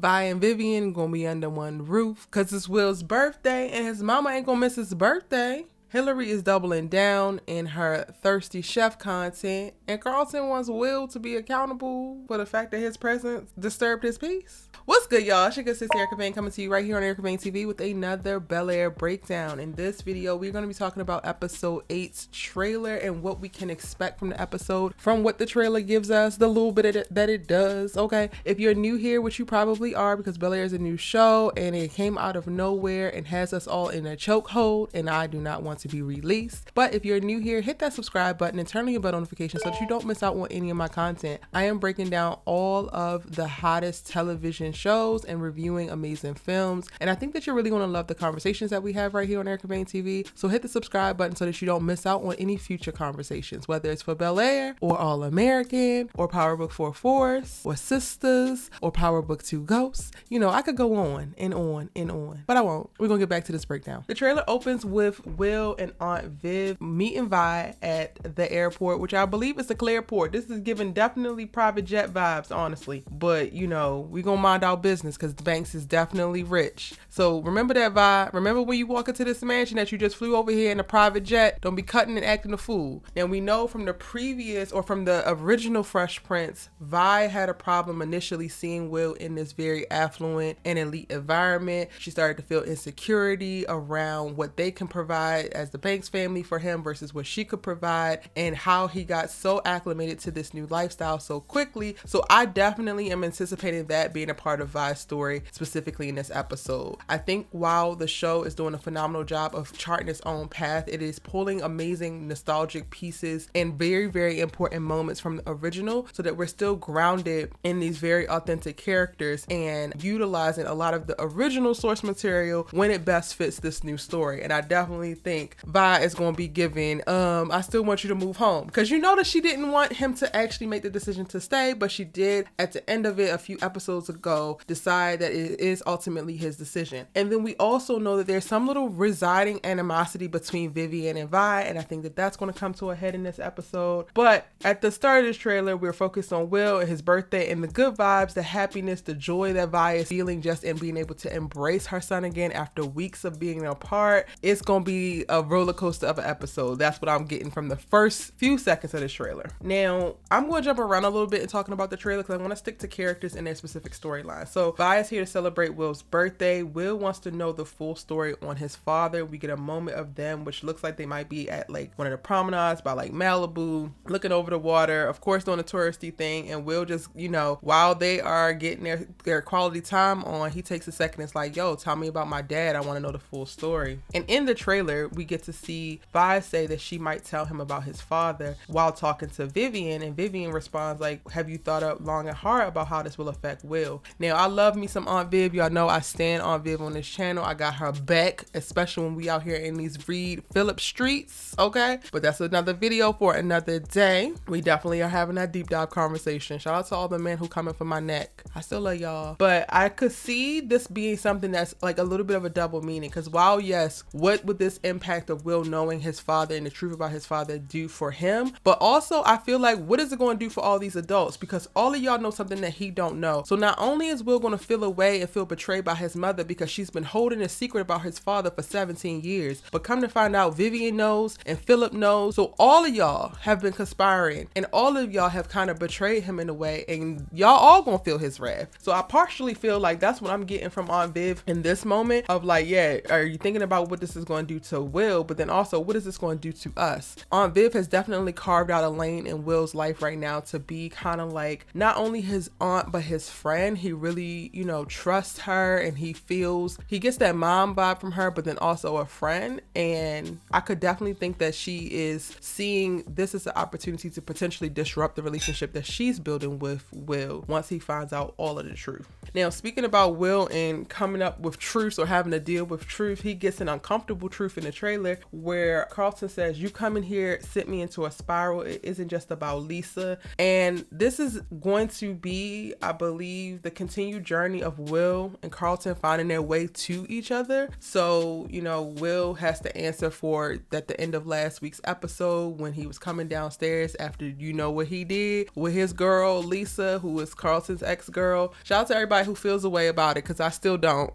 Vi and Vivian gonna be under one roof because it's Will's birthday and his mama ain't gonna miss his birthday. Hilary is doubling down in her thirsty chef content, and Carlton wants Will to be accountable for the fact that his presence disturbed his peace. What's good, y'all? It's your good sister Erica Vane coming to you right here on Erica Vane TV with another Bel Air breakdown. In this video, we're going to be talking about episode 8's trailer and what we can expect from the episode, from what the trailer gives us, the little bit that it does, okay? If you're new here, which you probably are because Bel Air is a new show and it came out of nowhere and has us all in a chokehold, and I do not want to be released. But if you're new here, hit that subscribe button and turn on your bell notification so that you don't miss out on any of my content. I am breaking down all of the hottest television shows and reviewing amazing films, and I think that you're really going to love the conversations that we have right here on Erica Vane TV. So hit the subscribe button so that you don't miss out on any future conversations, whether it's for Bel Air or All American or Power Book 4 Force or Sisters or Power Book 2 Ghosts. You know, I could go on and on and on, but I won't. We're gonna get back to this breakdown. The trailer opens with Will and Aunt Viv meeting Vi at the airport, which I believe is the Clearport. This is giving definitely private jet vibes, honestly, but you know, we gonna mind our business because the Banks is definitely rich. So remember that, Vi. Remember when you walk into this mansion that you just flew over here in a private jet. Don't be cutting and acting a fool. Now we know from the previous or from the original Fresh Prince, Vi had a problem initially seeing Will in this very affluent and elite environment. She started to feel insecurity around what they can provide as the Banks family for him versus what she could provide, and how he got so acclimated to this new lifestyle so quickly. So I definitely am anticipating that being a part of Vi's story, specifically in this episode. I think while the show is doing a phenomenal job of charting its own path, it is pulling amazing nostalgic pieces and very, very important moments from the original so that we're still grounded in these very authentic characters and utilizing a lot of the original source material when it best fits this new story. And I definitely think Vi is going to be giving I still want you to move home, because you know that she didn't want him to actually make the decision to stay, but she did at the end of it a few episodes ago decide that it is ultimately his decision. And then we also know that there's some little residing animosity between Vivian and Vi, and I think that that's going to come to a head in this episode. But at the start of this trailer, we're focused on Will and his birthday and the good vibes, the happiness, the joy that Vi is feeling just in being able to embrace her son again after weeks of being apart. It's going to be a roller coaster of an episode. That's what I'm getting from the first few seconds of this trailer. Now, I'm going to jump around a little bit and talking about the trailer because I want to stick to characters and their specific storyline. So Vi is here to celebrate Will's birthday. Will wants to know the full story on his father. We get a moment of them, which looks like they might be at like one of the promenades by like Malibu, looking over the water, of course doing a touristy thing. And Will just, you know, while they are getting their quality time on, he takes a second and it's like, yo, tell me about my dad. I want to know the full story. And in the trailer, we get to see Vi say that she might tell him about his father while talking to Vivian, and Vivian responds like, have you thought up long and hard about how this will affect Will? Now, I love me some Aunt Viv. Y'all know I stand Aunt Viv on this channel. I got her back, especially when we out here in these Phillip streets, okay? But that's another video for another day. We definitely are having that deep dive conversation. Shout out to all the men who coming for my neck. I still love y'all. But I could see this being something that's like a little bit of a double meaning, because while yes, what would this impact of Will knowing his father and the truth about his father do for him? But also I feel like, what is it going to do for all these adults? Because all of y'all know something that he don't know. So not only is Will going to feel away and feel betrayed by his mother because she's been holding a secret about his father for 17 years, but come to find out Vivian knows and Phillip knows. So all of y'all have been conspiring and all of y'all have kind of betrayed him in a way, and y'all all gonna feel his wrath. So I partially feel like that's what I'm getting from Aunt Viv in this moment of like, yeah, are you thinking about what this is going to do to Will, but then also what is this going to do to us? Aunt Viv has definitely carved out a lane in Will's life right now to be kind of like not only his aunt but his friend. He really, you know, trusts her and he feels, he gets that mom vibe from her, but then also a friend. And I could definitely think that she is seeing this as an opportunity to potentially disrupt the relationship that she's building with Will once he finds out all of the truth. Now, speaking about Will and coming up with truths or having to deal with truth, he gets an uncomfortable truth in the trailer trailer where Carlton says, you come in here, sent me into a spiral. It isn't just about Lisa. And this is going to be, I believe, the continued journey of Will and Carlton finding their way to each other. So, you know, Will has to answer for at the end of last week's episode when he was coming downstairs after you know what he did with his girl, Lisa, who is Carlton's ex-girl. Shout out to everybody who feels a way about it, because I still don't.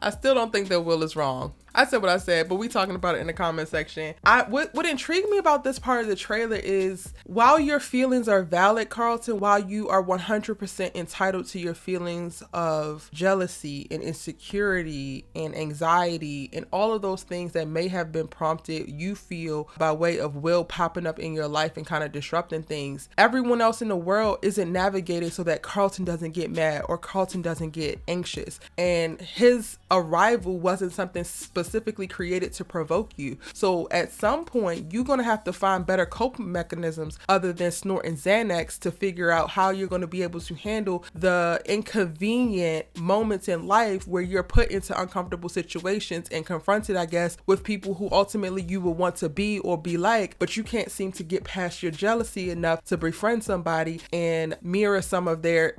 I still don't think that Will is wrong. I said what I said, but we talking about it in the comment section. What intrigued me about this part of the trailer is, while your feelings are valid, Carlton, while you are 100% entitled to your feelings of jealousy and insecurity and anxiety and all of those things that may have been prompted, you feel, by way of Will popping up in your life and kind of disrupting things, everyone else in the world isn't navigated so that Carlton doesn't get mad or Carlton doesn't get anxious. And his arrival wasn't something specifically created to provoke you. So at some point, you're going to have to find better coping mechanisms other than snorting Xanax to figure out how you're going to be able to handle the inconvenient moments in life where you're put into uncomfortable situations and confronted, I guess, with people who ultimately you would want to be or be like, but you can't seem to get past your jealousy enough to befriend somebody and mirror some of their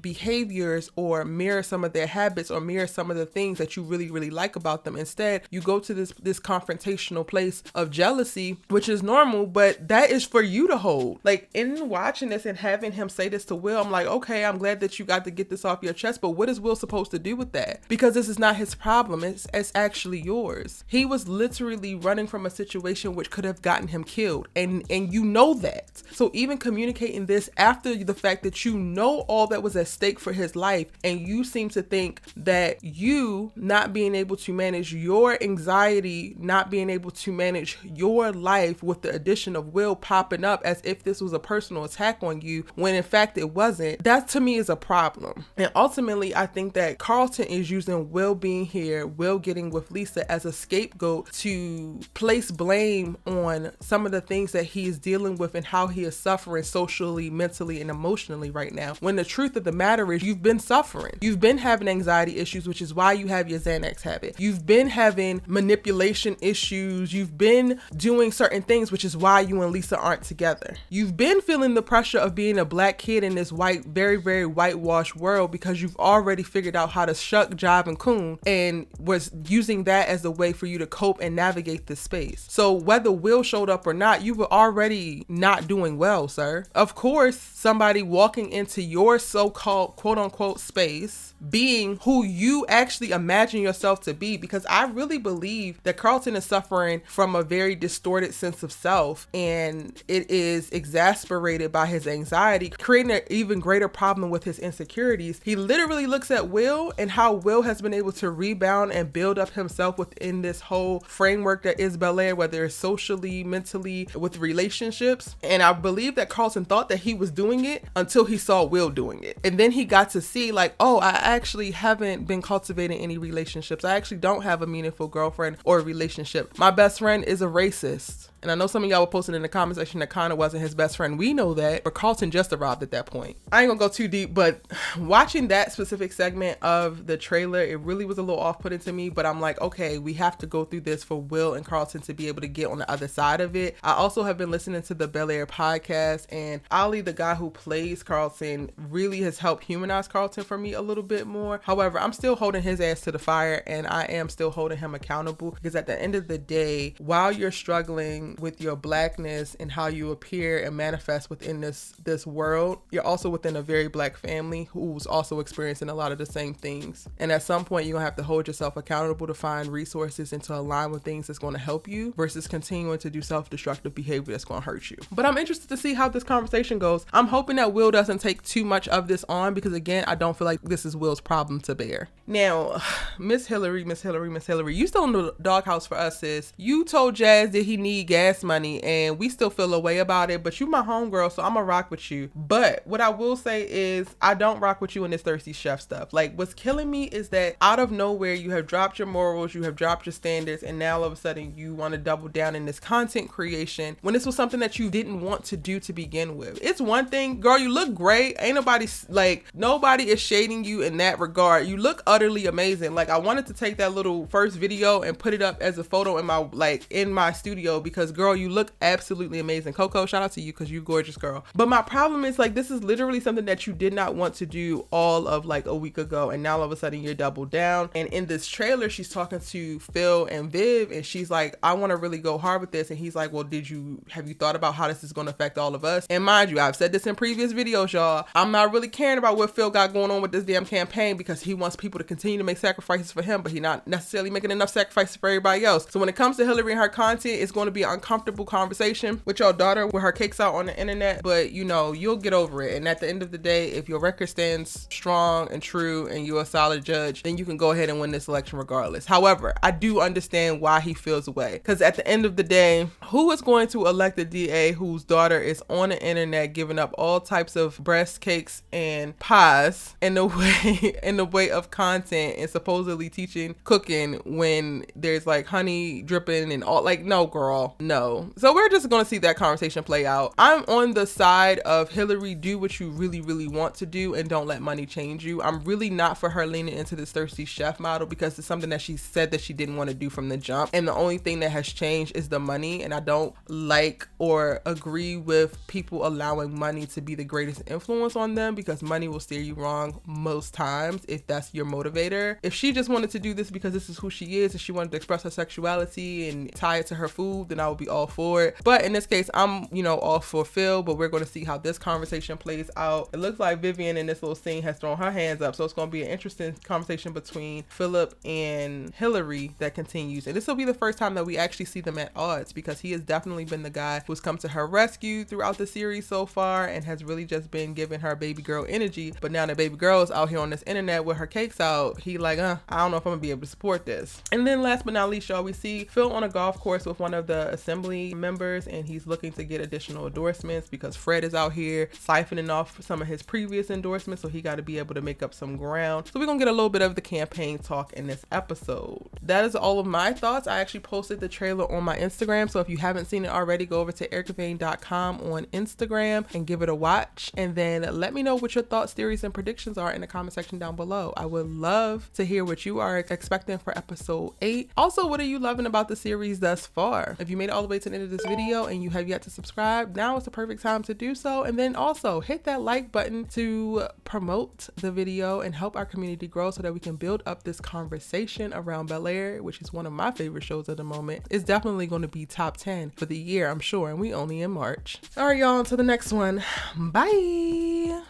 behaviors or mirror some of their habits or mirror some of the things that you really, really like about them. Instead, you go to this confrontational place of jealousy, which is normal, but that is for you to hold. Like, in watching this and having him say this to Will, I'm like, okay, I'm glad that you got to get this off your chest, but what is Will supposed to do with that? Because this is not his problem. It's actually yours. He was literally running from a situation which could have gotten him killed, and you know that. So even communicating this after the fact that you know all that was at stake for his life, and you seem to think that you not being able to manage your anxiety, not being able to manage your life with the addition of Will popping up as if this was a personal attack on you, when in fact it wasn't, that to me is a problem. And ultimately, I think that Carlton is using Will being here, Will getting with Lisa, as a scapegoat to place blame on some of the things that he is dealing with and how he is suffering socially, mentally, and emotionally right now. When the truth of the matter is, you've been suffering. You've been having anxiety issues, which is why you have your Xanax habit. You've been having manipulation issues. You've been doing certain things, which is why you and Lisa aren't together. You've been feeling the pressure of being a black kid in this white, very, very whitewashed world because you've already figured out how to shuck, jive, and coon, and was using that as a way for you to cope and navigate this space. So whether Will showed up or not, you were already not doing well, sir. Of course, somebody walking into your so-called quote-unquote space, being who you actually imagine yourself to be, because I really believe that Carlton is suffering from a very distorted sense of self, and it is exasperated by his anxiety, creating an even greater problem with his insecurities. He literally looks at Will and how Will has been able to rebound and build up himself within this whole framework that is Bel Air, whether it's socially, mentally, with relationships. And I believe that Carlton thought that he was doing it until he saw Will doing it. And then he got to see, like, oh, I actually haven't been cultivating any relationships. I actually don't have a meaningful girlfriend or a relationship. My best friend is a racist. And I know some of y'all were posting in the comment section that Connor wasn't his best friend. We know that, but Carlton just arrived at that point. I ain't gonna go too deep, but watching that specific segment of the trailer, it really was a little off-putting to me, but I'm like, okay, we have to go through this for Will and Carlton to be able to get on the other side of it. I also have been listening to the Bel Air podcast, and Olly, the guy who plays Carlton, really has helped humanize Carlton for me a little bit more. However, I'm still holding his ass to the fire, and I am still holding him accountable, because at the end of the day, while you're struggling with your blackness and how you appear and manifest within this world, you're also within a very black family who's also experiencing a lot of the same things. And at some point, you're gonna have to hold yourself accountable to find resources and to align with things that's going to help you versus continuing to do self-destructive behavior that's going to hurt you. But I'm interested to see how this conversation goes. I'm hoping that Will doesn't take too much of this on, because again, I don't feel like this is Will's problem to bear. Now, Miss Hilary, you still in the doghouse for us, sis. You told Jazz that he need gas gas money, and we still feel a way about it, but you my homegirl, so I'm gonna rock with you. But what I will say is I don't rock with you in this thirsty chef stuff. Like, what's killing me is that out of nowhere you have dropped your morals, you have dropped your standards, and now all of a sudden you want to double down in this content creation when this was something that you didn't want to do to begin with. It's one thing, girl, you look great. Ain't nobody, like, nobody is shading you in that regard. You look utterly amazing. Like, I wanted to take that little first video and put it up as a photo in my studio because, girl, you look absolutely amazing. Coco, shout out to you because you gorgeous, girl. But my problem is, like, this is literally something that you did not want to do all of like a week ago, and now all of a sudden you're double down. And in this trailer, she's talking to Phil and Viv, and she's like, I want to really go hard with this. And he's like, well, have you thought about how this is going to affect all of us? And mind you, I've said this in previous videos, y'all, I'm not really caring about what Phil got going on with this damn campaign because he wants people to continue to make sacrifices for him, but he's not necessarily making enough sacrifices for everybody else. So when it comes to Hilary and her content, it's going to be an uncomfortable conversation with your daughter with her cakes out on the internet, but you know, you'll get over it. And at the end of the day, if your record stands strong and true and you're a solid judge, then you can go ahead and win this election regardless. However, I do understand why he feels away, because at the end of the day, who is going to elect a DA whose daughter is on the internet giving up all types of breast cakes and pies in the way of content and supposedly teaching cooking when there's like honey dripping and all? Like, no, girl, no. So we're just going to see that conversation play out. I'm on the side of Hilary, do what you really, really want to do and don't let money change you. I'm really not for her leaning into this thirsty chef model because it's something that she said that she didn't want to do from the jump. And the only thing that has changed is the money. And I don't like or agree with people allowing money to be the greatest influence on them, because money will steer you wrong most times if that's your motivator. If she just wanted to do this because this is who she is and she wanted to express her sexuality and tie it to her food, then I would be all for it. But in this case, I'm, all for Phil, but we're going to see how this conversation plays out. It looks like Vivian in this little scene has thrown her hands up, so it's going to be an interesting conversation between Phillip and Hilary that continues. And this will be the first time that we actually see them at odds, because he has definitely been the guy who's come to her rescue throughout the series so far and has really just been giving her baby girl energy. But now that baby girl is out here on this internet with her cakes out, he like, I don't know if I'm gonna be able to support this. And then last but not least, y'all, we see Phil on a golf course with one of the assembly members, and he's looking to get additional endorsements because Fred is out here siphoning off some of his previous endorsements, so he got to be able to make up some ground. So we're gonna get a little bit of the campaign talk in this episode. That is all of my thoughts. I actually posted the trailer on my Instagram, so if you haven't seen it already, go over to ericavane.com on Instagram and give it a watch, and then let me know what your thoughts, theories, and predictions are in the comment section down below. I would love to hear what you are expecting for episode 8. Also, what are you loving about the series thus far? If you made it all the way to the end of this video and you have yet to subscribe, now is the perfect time to do so. And then also hit that like button to promote the video and help our community grow so that we can build up this conversation around Bel Air, which is one of my favorite shows at the moment. It's definitely going to be top 10 for the year, I'm sure, and we only in March. All right, y'all, until the next one. Bye.